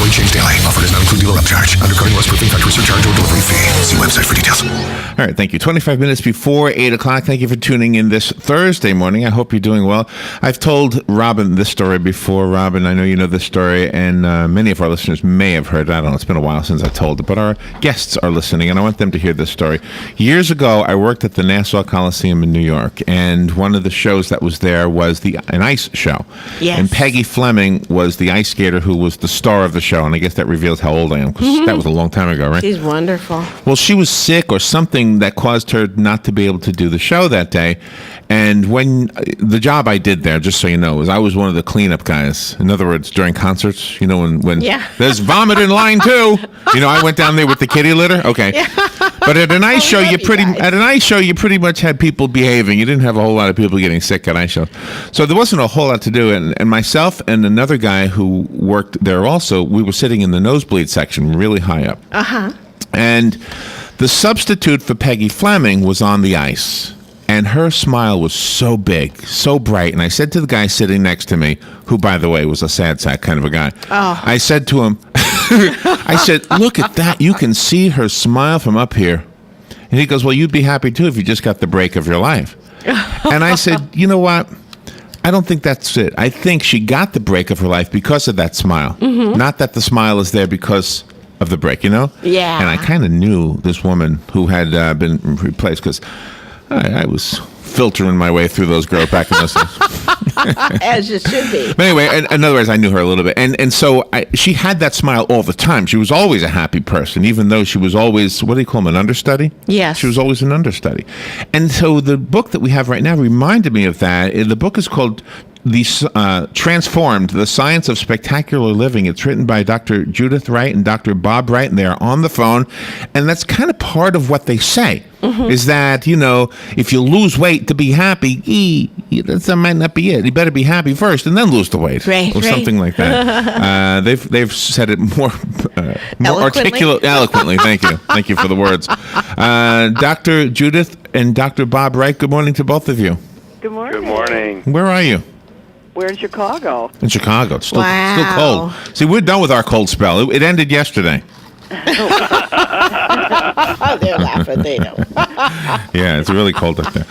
Inventory change daily. Offer does not include dealer upcharge. Undercutting loss proofing factory surcharge or delivery fee. See website for details. All right, thank you. 25 minutes before 8 o'clock. Thank you for tuning in this Thursday morning. I hope you're doing well. I've told Robin this story before. Robin, I know you know this story, and many of our listeners may have heard it. I don't know. It's been a while since I told it, but our guests are listening, and I want them to hear this story. Years ago, I worked at the Nassau Coliseum in New York, and one of the shows that was there was an ice show. Yes. And Peggy Fleming was the ice skater who was the star of the show, and I guess that reveals how old I am, because that was a long time ago, right? She's wonderful. Well, she was sick or something that caused her not to be able to do the show that day. And when the job I did there, just so you know, is I was one of the cleanup guys. In other words, during concerts, you know, when there's vomit in line too. You know, I went down there with the kitty litter. Okay. Yeah. But at an ice show, you pretty much had people behaving. You didn't have a whole lot of people getting sick at ice shows. So there wasn't a whole lot to do. And myself and another guy who worked there also, we were sitting in the nosebleed section, really high up. Uh-huh. And the substitute for Peggy Fleming was on the ice. And her smile was so big, so bright. And I said to the guy sitting next to me, who, by the way, was a sad sack kind of a guy. Oh. I said to him, I said, look at that. You can see her smile from up here. And he goes, well, you'd be happy, too, if you just got the break of your life. And I said, you know what? I don't think that's it. I think she got the break of her life because of that smile. Mm-hmm. Not that the smile is there because of the break, you know? Yeah. And I kind of knew this woman who had been replaced because I was filtering my way through those girls back in those days. As you should be. But anyway, in other words, I knew her a little bit. And so she had that smile all the time. She was always a happy person, even though she was always, what do you call them, an understudy? Yes. She was always an understudy. And so the book that we have right now reminded me of that. The book is called Transformed, The Science of Spectacular Living. It's written by Dr. Judish Wright and Dr. Bob Wright, and they're on the phone. And that's kind of part of what they say, is that, you know, if you lose weight to be happy, that might not be it. You better be happy first and then lose the weight. Right, or something like that. They've said it more eloquently. Thank you. Thank you for the words. Dr. Judish and Dr. Bob Wright, good morning to both of you. Good morning. Good morning. Where are you? We're in Chicago. In Chicago. It's still Wow. cold. See, we're done with our cold spell. It ended yesterday. Oh, they're laughing. They know. Yeah, it's really cold up there.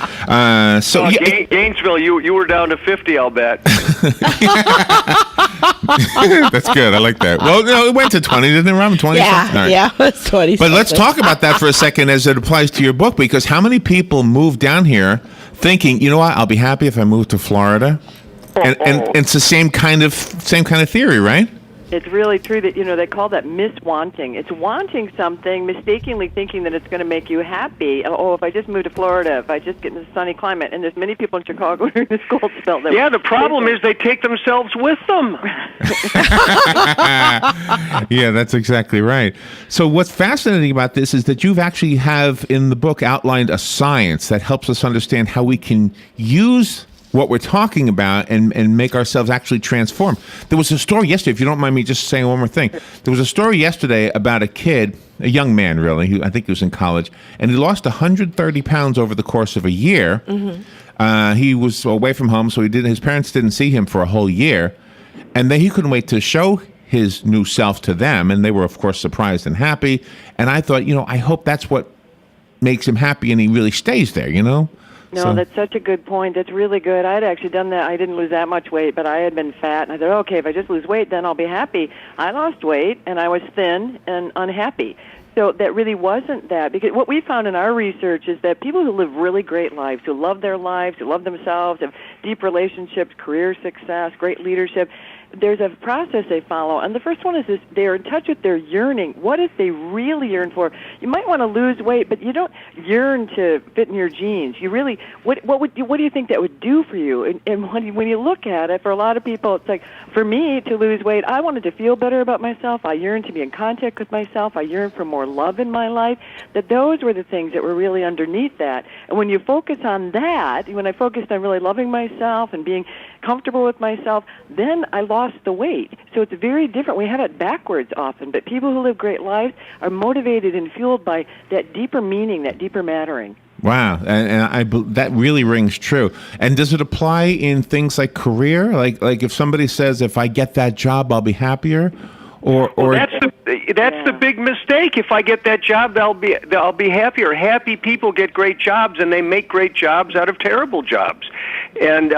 Gainesville, you were down to 50, I'll bet. That's good. I like that. Well, no, it went to 20, didn't it, Robin? 20? Yeah, it's 20. But let's talk about that for a second as it applies to your book, because how many people move down here thinking, you know what, I'll be happy if I move to Florida? And it's the same kind of theory, right? It's really true that, you know, they call that miswanting. It's wanting something, mistakenly thinking that it's going to make you happy. Oh, if I just move to Florida, if I just get in this sunny climate. And there's many people in Chicago during this cold spell. Yeah, the problem is they take themselves with them. Yeah, that's exactly right. So what's fascinating about this is that you've actually have in the book outlined a science that helps us understand how we can use what we're talking about and make ourselves actually transform. There was a story yesterday, if you don't mind me just saying one more thing. There was a story yesterday about a kid, a young man really, who I think he was in college, and he lost 130 pounds over the course of a year. Mm-hmm. He was away from home, so his parents didn't see him for a whole year, and then he couldn't wait to show his new self to them, and they were, of course, surprised and happy. And I thought, you know, I hope that's what makes him happy and he really stays there, you know? No, that's such a good point. That's really good. I had actually done that. I didn't lose that much weight, but I had been fat. And I thought, okay, if I just lose weight, then I'll be happy. I lost weight, and I was thin and unhappy. So that really wasn't that. Because what we found in our research is that people who live really great lives, who love their lives, who love themselves, have deep relationships, career success, great leadership, there's a process they follow, and the first one is this: they're in touch with their yearning. What is they really yearn for? You might want to lose weight, but you don't yearn to fit in your jeans. You really, what do you think that would do for you? And when you look at it, for a lot of people, it's like, for me, to lose weight, I wanted to feel better about myself. I yearned to be in contact with myself. I yearned for more love in my life. That those were the things that were really underneath that. And when you focus on that, when I focused on really loving myself and being comfortable with myself, then I lost the weight. So it's very different. We have it backwards often, but people who live great lives are motivated and fueled by that deeper meaning, that deeper mattering. Wow, and that really rings true. And does it apply in things like career? Like if somebody says, if I get that job, I'll be happier? or that's the big mistake. If I get that job, I'll be happier. Happy people get great jobs, and they make great jobs out of terrible jobs. And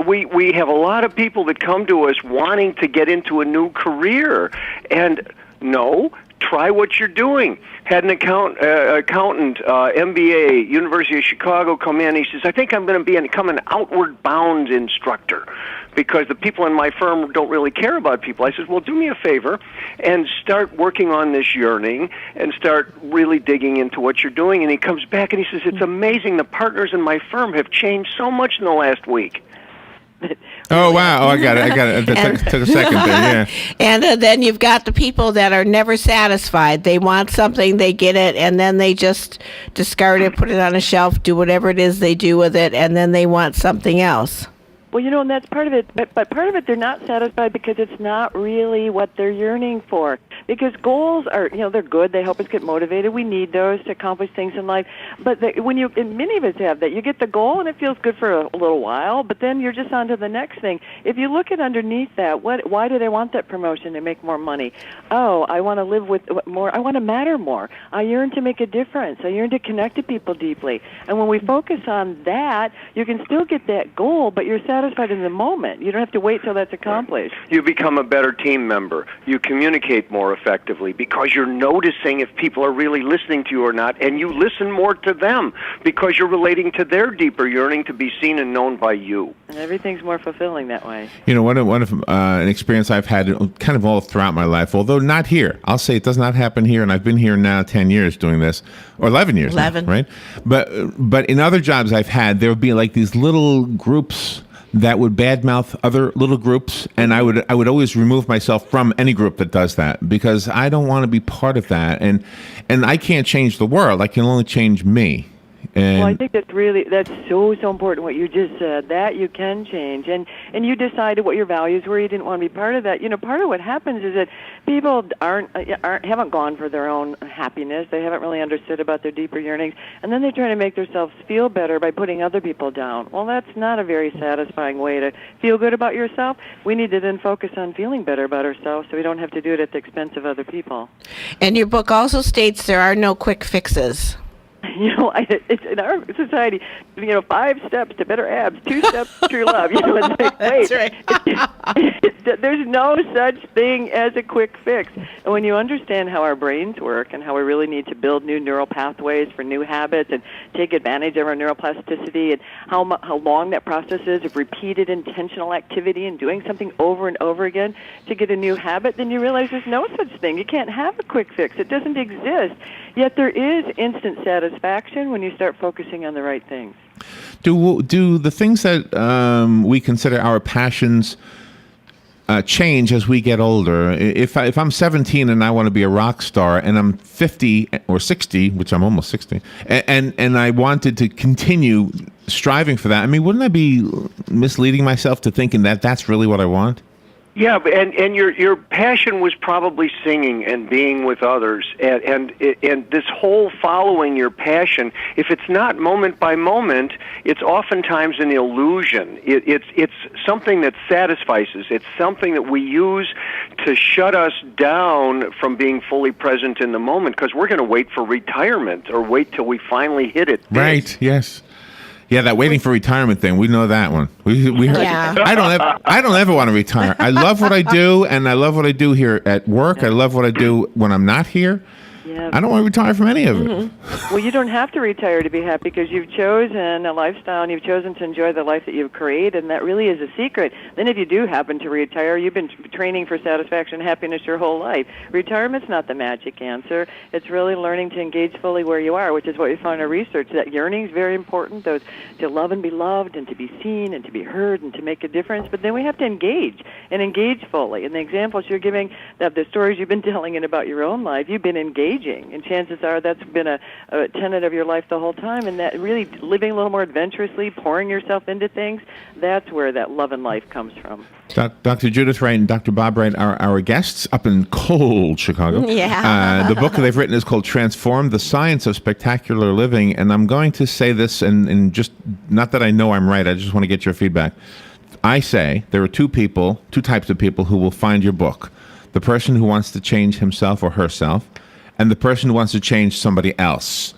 we have a lot of people that come to us wanting to get into a new career, and no. Try what you're doing. Had an accountant, MBA, University of Chicago, come in. He says, I think I'm going to become an outward bound instructor because the people in my firm don't really care about people. I said, well, do me a favor and start working on this yearning and start really digging into what you're doing. And he comes back and he says, it's amazing. The partners in my firm have changed so much in the last week. Oh, wow. Oh, I got it. It took a second there, yeah. And then you've got the people that are never satisfied. They want something, they get it, and then they just discard it, put it on a shelf, do whatever it is they do with it, and then they want something else. Well, and that's part of it. But part of it, they're not satisfied because it's not really what they're yearning for. Because goals are, they're good. They help us get motivated. We need those to accomplish things in life. But and many of us have that. You get the goal and it feels good for a little while, but then you're just on to the next thing. If you look at underneath that, why do they want that promotion to make more money? Oh, I want to live with more. I want to matter more. I yearn to make a difference. I yearn to connect to people deeply. And when we focus on that, you can still get that goal, but you're satisfied in the moment. You don't have to wait till that's accomplished. You become a better team member. You communicate more effectively because you're noticing if people are really listening to you or not, and you listen more to them because you're relating to their deeper yearning to be seen and known by you. And everything's more fulfilling that way. One of an experience I've had kind of all throughout my life, although not here. I'll say it does not happen here, and I've been here now 10 years doing this, or 11 years 11. now, right? But in other jobs I've had, there would be like these little groups that would badmouth other little groups, and I would always remove myself from any group that does that because I don't want to be part of that, and I can't change the world. I can only change me. And well, I think that's so important what you just said, that you can change. And you decided what your values were. You didn't want to be part of that. Part of what happens is that people haven't gone for their own happiness. They haven't really understood about their deeper yearnings. And then they try to make themselves feel better by putting other people down. Well, that's not a very satisfying way to feel good about yourself. We need to then focus on feeling better about ourselves so we don't have to do it at the expense of other people. And your book also states there are no quick fixes. It's in our society, 5 steps to better abs, 2 steps to true love. It's like, wait, That's right. there's no such thing as a quick fix. And when you understand how our brains work and how we really need to build new neural pathways for new habits and take advantage of our neuroplasticity and how long that process is of repeated intentional activity and doing something over and over again to get a new habit, then you realize there's no such thing. You can't have a quick fix. It doesn't exist. Yet there is instant satisfaction when you start focusing on the right things. Do the things that we consider our passions change as we get older? If I'm 17 and I want to be a rock star, and I'm 50 or 60, which I'm almost 60, and I wanted to continue striving for that, I mean, wouldn't I be misleading myself to thinking that that's really what I want? Yeah, and your passion was probably singing and being with others, and this whole following your passion. If it's not moment by moment, it's oftentimes an illusion. It's something that satisfies us. It's something that we use to shut us down from being fully present in the moment because we're going to wait for retirement or wait till we finally hit it. Right. Yes. Yeah, that waiting for retirement thing. We know that one. We heard. Yeah. I don't ever want to retire. I love what I do, and I love what I do here at work. I love what I do when I'm not here. Yeah. I don't want to retire from any of it. Mm-hmm. Well, you don't have to retire to be happy because you've chosen a lifestyle and you've chosen to enjoy the life that you've created, and that really is a secret. Then if you do happen to retire, you've been training for satisfaction and happiness your whole life. Retirement's not the magic answer. It's really learning to engage fully where you are, which is what we found in our research. That yearning is very important, those to love and be loved and to be seen and to be heard and to make a difference. But then we have to engage and engage fully. And the examples you're giving, the stories you've been telling and about your own life, you've been engaging. And chances are that's been a tenet of your life the whole time. And that really living a little more adventurously, pouring yourself into things, that's where that love and life comes from. Dr. Judish Wright and Dr. Bob Wright are our guests up in cold Chicago. Yeah. The book they've written is called Transform, the Science of Spectacular Living. And I'm going to say this, and just not that I know I'm right, I just want to get your feedback. I say there are two types of people who will find your book. the person who wants to change himself or herself, and the person who wants to change somebody else.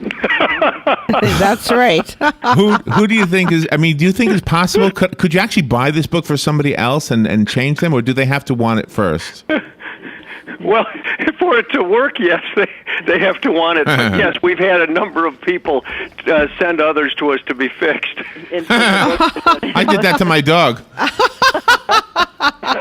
That's right. Who do you think is, I mean, do you think it's possible? Could you actually buy this book for somebody else and change them, or do they have to want it first? Well, for it to work, yes, they have to want it. But yes, we've had a number of people send others to us to be fixed. I did that to my dog.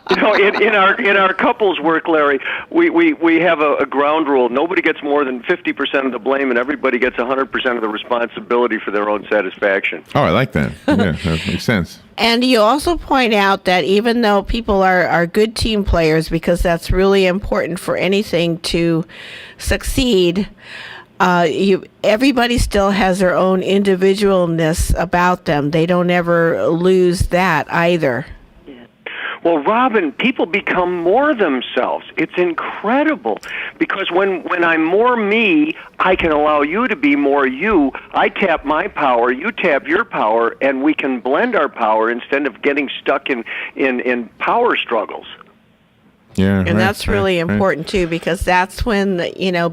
You know, in our couples work, Larry, we have a ground rule. Nobody gets more than 50% of the blame, and everybody gets 100% of the responsibility for their own satisfaction. Oh, I like that. Yeah, that makes sense. And you also point out that even though people are good team players, because that's really important for anything to succeed, everybody still has their own individualness about them. They don't ever lose that either. Well, Robin, people become more themselves. It's incredible because when I'm more me, I can allow you to be more you. I tap my power, you tap your power, and we can blend our power instead of getting stuck in power struggles. Yeah, and that's really important too, because that's when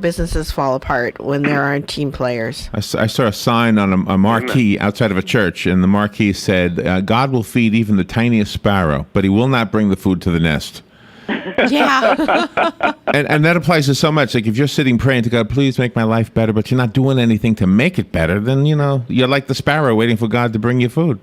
businesses fall apart, when there aren't team players. I saw a sign on a marquee outside of a church, and the marquee said, "God will feed even the tiniest sparrow, but He will not bring the food to the nest." Yeah. and that applies to so much. Like if you're sitting praying to God, please make my life better, but you're not doing anything to make it better, then you're like the sparrow waiting for God to bring you food.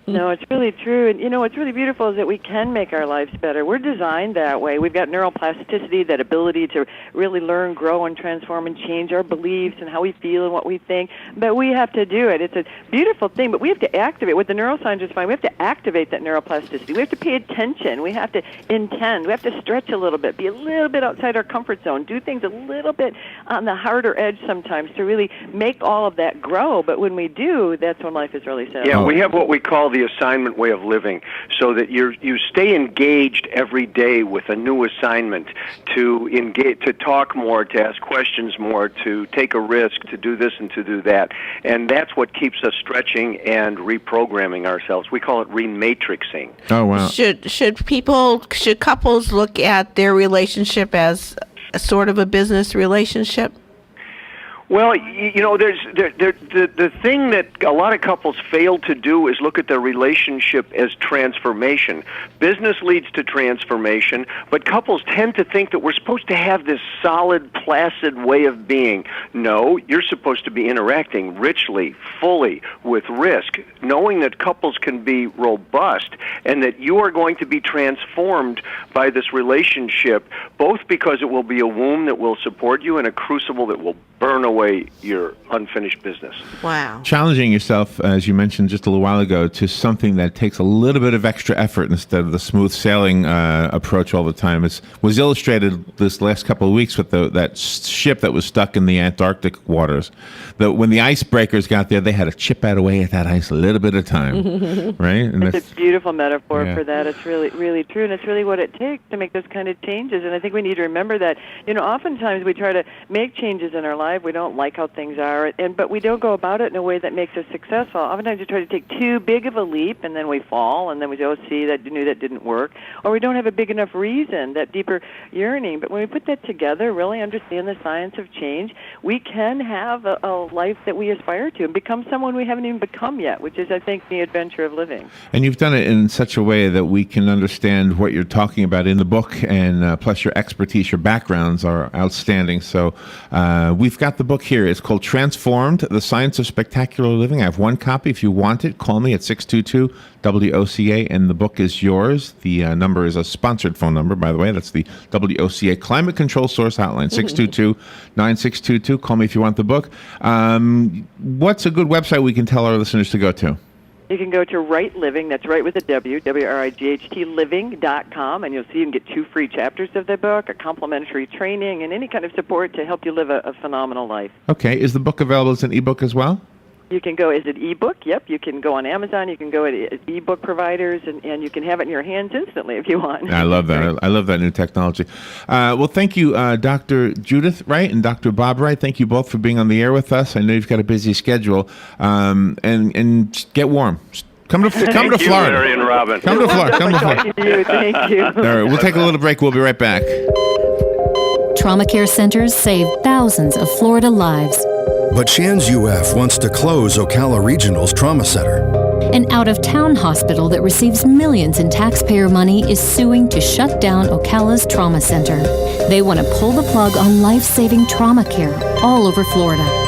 No, it's really true. And, what's really beautiful is that we can make our lives better. We're designed that way. We've got neuroplasticity, that ability to really learn, grow, and transform and change our beliefs and how we feel and what we think. But we have to do it. It's a beautiful thing, but we have to activate. What the neuroscientists find, we have to activate that neuroplasticity. We have to pay attention. We have to intend. We have to stretch a little bit, be a little bit outside our comfort zone, do things a little bit on the harder edge sometimes to really make all of that grow. But when we do, that's when life is really sad. Yeah, we have what we call the assignment way of living, so that you stay engaged every day with a new assignment to engage, to talk more, to ask questions more, to take a risk, to do this and to do that, and that's what keeps us stretching and reprogramming ourselves. We call it rematrixing. Oh wow! Should couples look at their relationship as a sort of a business relationship? Well, there's the thing that a lot of couples fail to do is look at their relationship as transformation. Business leads to transformation, but couples tend to think that we're supposed to have this solid, placid way of being. No, you're supposed to be interacting richly, fully, with risk, knowing that couples can be robust and that you are going to be transformed by this relationship, both because it will be a womb that will support you and a crucible that will burn away your unfinished business. Wow. Challenging yourself, as you mentioned just a little while ago, to something that takes a little bit of extra effort instead of the smooth sailing approach all the time. It was illustrated this last couple of weeks with that ship that was stuck in the Antarctic waters. When the icebreakers got there, they had to chip away at that ice a little bit at a time, right? And it's a beautiful metaphor for that. It's really, really true, and it's really what it takes to make those kind of changes. And I think we need to remember that, oftentimes we try to make changes in our life. We don't like how things are, but we don't go about it in a way that makes us successful. Oftentimes we try to take too big of a leap, and then we fall, and then we say, oh, see, that didn't work. Or we don't have a big enough reason, that deeper yearning. But when we put that together, really understand the science of change, we can have a life that we aspire to and become someone we haven't even become yet, which is, I think, the adventure of living. And you've done it in such a way that we can understand what you're talking about in the book, and plus your expertise, your backgrounds are outstanding. So we've got the book here. It's called Transformed, The Science of Spectacular Living. I have one copy. If you want it, call me at 622-WOCA, and the book is yours. The number is a sponsored phone number, by the way. That's the WOCA Climate Control Source Hotline, 622-9622. Call me if you want the book. What's a good website we can tell our listeners to go to? You can go to Wright Living, that's right with a W, W-R-I-G-H-T, living.com, and you'll see you can get 2 free chapters of the book, a complimentary training, and any kind of support to help you live a phenomenal life. Okay. Is the book available as an ebook as well? You can go as an ebook, yep. You can go on Amazon, you can go at ebook providers, and you can have it in your hands instantly if you want. I love that. I love that new technology. Well, thank you, Dr. Judith Wright and Dr. Bob Wright. Thank you both for being on the air with us. I know you've got a busy schedule. And get warm. Come to Florida. Larry and Robin. Come to Florida. Thank you. All right, we'll take a little break. We'll be right back. trauma care centers save thousands of Florida lives. But Shands UF wants to close Ocala Regional's trauma center. An out-of-town hospital that receives millions in taxpayer money is suing to shut down Ocala's trauma center. They want to pull the plug on life-saving trauma care all over Florida.